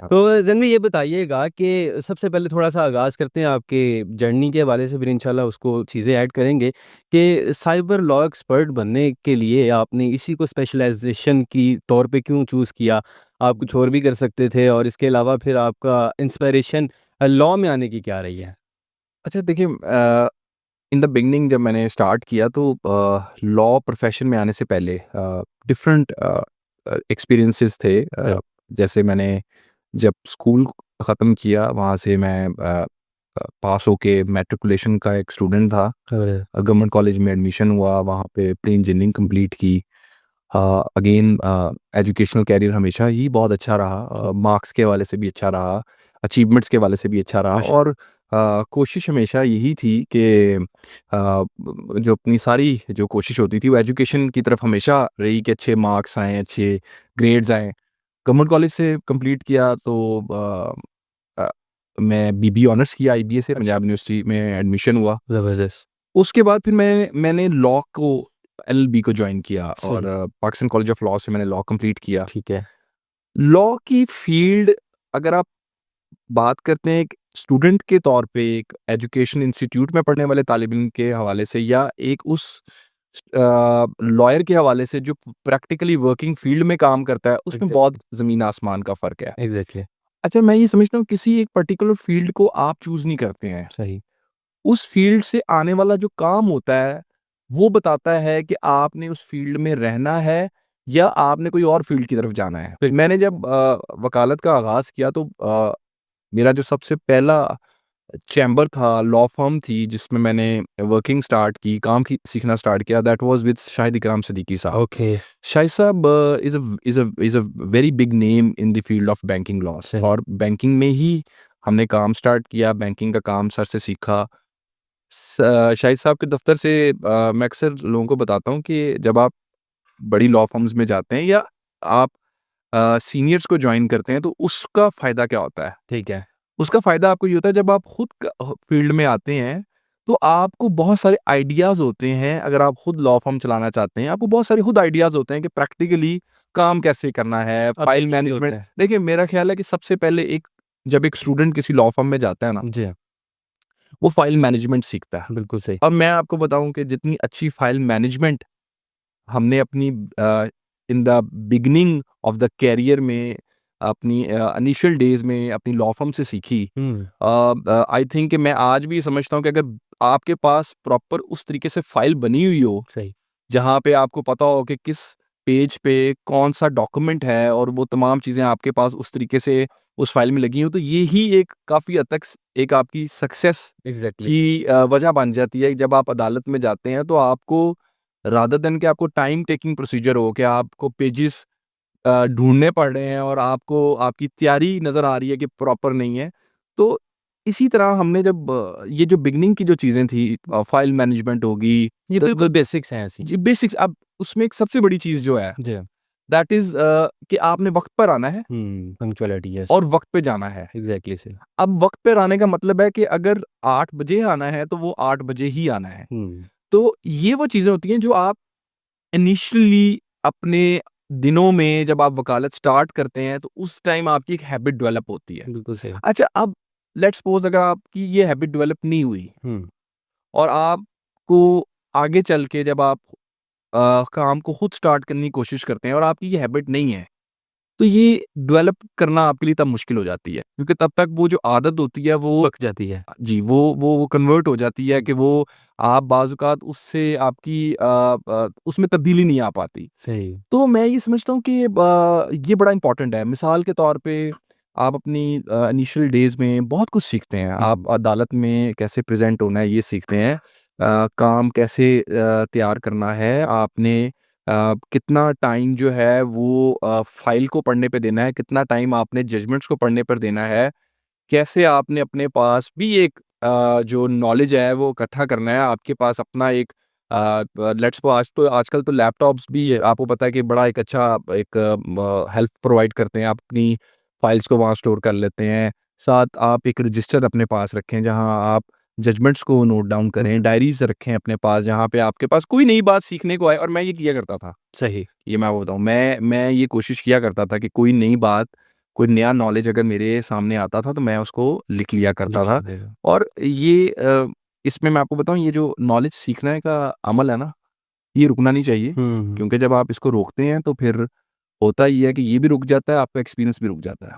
तो ज़मीन ये बताइएगा कि सबसे पहले थोड़ा-सा आगाज़ करते हैं आपके जर्नी के हवाले से, फिर इंशाल्लाह उसको चीज़ें ऐड करेंगे कि साइबर लॉ एक्सपर्ट बनने के लिए आपने इसी को स्पेशलाइज़ेशन की तौर पे क्यों चूज़ किया? आप कुछ और भी कर सकते थे और इसके अलावा फिर आपका इंस्पिरेशन लॉ में आने की क्या रही है? अच्छा देखिए इन द बिगिनिंग जब मैंने स्टार्ट किया तो लॉ प्रोफेशन में आने से पहले डिफरेंट एक्सपीरियंसेस थे। जैसे मैंने जब स्कूल ख़त्म किया वहाँ से मैं पास होके मैट्रिकुलेशन का एक स्टूडेंट था। अरे! गवर्नमेंट कॉलेज में एडमिशन हुआ, वहाँ पे प्री इंजीनियरिंग कंप्लीट की। अगेन एजुकेशनल करियर हमेशा ही बहुत अच्छा रहा, मार्क्स के हवाले से भी अच्छा रहा, अचीवमेंट्स के हवाले से भी अच्छा रहा माशा और कोशिश हमेशा यही थी कि जो अपनी सारी जो कोशिश होती थी वो एजुकेशन की तरफ हमेशा रही कि अच्छे मार्क्स आएँ, अच्छे ग्रेड्स आएँ। गवर्नमेंट कॉलेज से कंप्लीट किया तो अ, मैं बीबीए ऑनर्स किया आईबीए से, अच्छा, पंजाब यूनिवर्सिटी में एडमिशन हुआ। ज़बरदस्त। उसके बाद फिर मैंने लॉ को एलएलबी को जॉइन किया और सही, पाकिस्तान कॉलेज ऑफ लॉ से मैंने लॉ कंप्लीट किया। ठीक है। लॉ की फील्ड अगर आप बात करते हैं एक स्टूडेंट के तौर पे, एक एजुकेशन इंस्टीट्यूट में पढ़ने वाले तालिब इल्म के हवाले से या एक उस लॉयर के हवाले से जो प्रैक्टिकली वर्किंग फील्ड में काम करता है, उसमें बहुत एग्ज़ैक्टली, ज़मीन आसमान का फ़र्क है। एग्ज़ैक्टली, अच्छा, मैं ये समझता हूँ किसी एक पर्टिकुलर फील्ड को आप चूज़ नहीं करते हैं। सही। उस फील्ड से आने वाला जो काम होता है, वो बताता है कि आपने उस फील्ड में रहना है या आपने कोई और फील्ड की तरफ जाना है। बिल्कुल, मैंने जब वकालत का आगाज़ किया तो मेरा जो सबसे पहला चैम्बर था, लॉ फ़र्म थी जिसमें मैंने वर्किंग स्टार्ट की, काम की सीखना स्टार्ट किया, दैट वाज़ विद शाहिद इकराम सिद्दीकी साहब। ओके, शाहिद साहब is a very big name in the field of banking laws सही। और बैंकिंग में ही हमने काम स्टार्ट किया, बैंकिंग का काम सर से सीखा। शाहिद साहब के दफ़्तर से मैं अक्सर लोगों को बताता हूँ कि जब आप बड़ी लॉ फ़र्म्स में जाते हैं या आप सीनियर्स को जॉइन करते हैं, तो उसका फ़ायदा क्या होता है? ठीक है। उसका फ़ायदा आपको ये होता है जब आप खुद फ़ील्ड में आते हैं, तो आपको बहुत सारे आइडियाज़ होते हैं अगर आप खुद लॉ फ़र्म चलाना चाहते हैं, आपको बहुत सारे खुद आइडियाज़ होते हैं कि प्रैक्टिकली काम कैसे करना है, और फ़ाइल तरीके भी होते मैनेजमेंट हैं। देखिए मेरा ख़्याल है कि सबसे पहले जब एक स्टूडेंट किसी लॉ फ़र्म में जाता है ना, जी हाँ, वो फ़ाइल मैनेजमेंट सीखता है। बिल्कुल सही। अब मैं आपको बताऊँ कि जितनी अच्छी फ़ाइल मैनेजमेंट हमने अपनी in the beginning of the career में अपनी इनिशियल डेज़ में अपनी लॉ फ़र्म से सीखी। हुँ, आई थिंक कि मैं आज भी समझता हूँ कि अगर आपके पास प्रॉपर उस तरीके से फ़ाइल बनी हुई हो, सही। जहाँ पे आपको पता हो कि किस पेज पे कौन-सा डॉक्यूमेंट है और वो तमाम चीज़ें आपके पास उस तरीके से उस फ़ाइल में लगी हों, तो ये ही एक काफ़ी हद तक एक आपकी सक्सेस एग्ज़ैक्टली, की वजह बन जाती है। जब आप अदालत में जाते हैं, तो आपको रादर देन कि आपको टाइम टेकिंग प्रोसीजर हो कि आपको पेजेज़ ढूँढने पड़ रहे हैं और आपको आपकी तैयारी नज़र आ रही है कि प्रॉपर नहीं है। तो इसी तरह हमने जब ये जो बिगिनिंग की जो चीज़ें थी, फ़ाइल मैनेजमेंट होगी, ये द बिल्कुल बेसिक्स हैं ऐसी। जी बेसिक्स। अब उसमें एक सबसे बड़ी चीज़ जो है जी हाँ। दैट इज़ कि आपने वक़्त पर आना है पंक्चुअलिटी यस, और वक़्त पे जाना है। एग्ज़ैक्टली सही। अब वक़्त पर आने का मतलब है कि अगर 8 बजे आना है, तो वो 8 बजे ही आना है। हुँ, तो ये वो चीज़ें होती हैं जो आप इनिशियली अपने दिनों में जब आप वकालत स्टार्ट करते हैं, तो उस टाइम आपकी एक हैबिट डेवलप होती है। बिल्कुल सही। अच्छा, अब लेट्स सपोज़ अगर आपकी ये हैबिट डेवलप नहीं हुई हुँ, और आपको आगे चल के जब आप काम को खुद स्टार्ट करने की कोशिश करते हैं और आपकी ये हैबिट नहीं है, तो ये डेवलप करना आपके लिए तब मुश्किल हो जाती है। क्योंकि तब तक वो जो आदत होती है वो पक जाती है। जी, वो कन्वर्ट हो जाती है हुँ, कि वो आप बाज़-औक़ात उससे आपकी उसमें तब्दीली नहीं आ पाती। सही। तो मैं ये समझता हूँ कि ये बड़ा इम्पोर्टेंट है। मिसाल के तौर पे आप अपनी इनिशियल डेज़ में बहुत कुछ सीखते हैं। हुँ, आप अदालत में कैसे प्रेज़ेंट होना है ये सीखते हैं। काम कैसे तैयार करना है। आपने कितना टाइम जो है वो फ़ाइल को पढ़ने पे देना है, कितना टाइम आपने जजमेंट्स को पढ़ने पर देना है। कैसे आपने अपने पास भी एक जो नॉलेज है वो इकट्ठा करना है। आपके पास अपना एक लेट्स सपो आजकल तो लैपटॉप्स भी आपको पता है कि बड़ा एक अच्छा एक हेल्प प्रोवाइड करते हैं। आप अपनी फाइल्स को वहाँ स्टोर कर लेते हैं। साथ आप एक रजिस्टर अपने पास रखें जहाँ आप जजमेंट्स को नोट डाउन हुँ, करें। डायरीज़ रखें अपने पास जहाँ पे आपके पास कोई नई बात सीखने को आए और मैं ये किया करता था। सही। ये मैं आपको बताऊँ, मैं ये कोशिश किया करता था कि कोई नई बात कोई नया नॉलेज अगर मेरे सामने आता था तो मैं उसको लिख लिया करता था। और ये इसमें मैं आपको बताऊँ, ये जो नॉलेज सीखने का अमल है ना, ये रुकना नहीं चाहिए, हुँ। क्योंकि जब आप इसको रोकते हैं तो फिर होता ये है कि ये भी रुक जाता है, आपका एक्सपीरियंस भी रुक जाता है।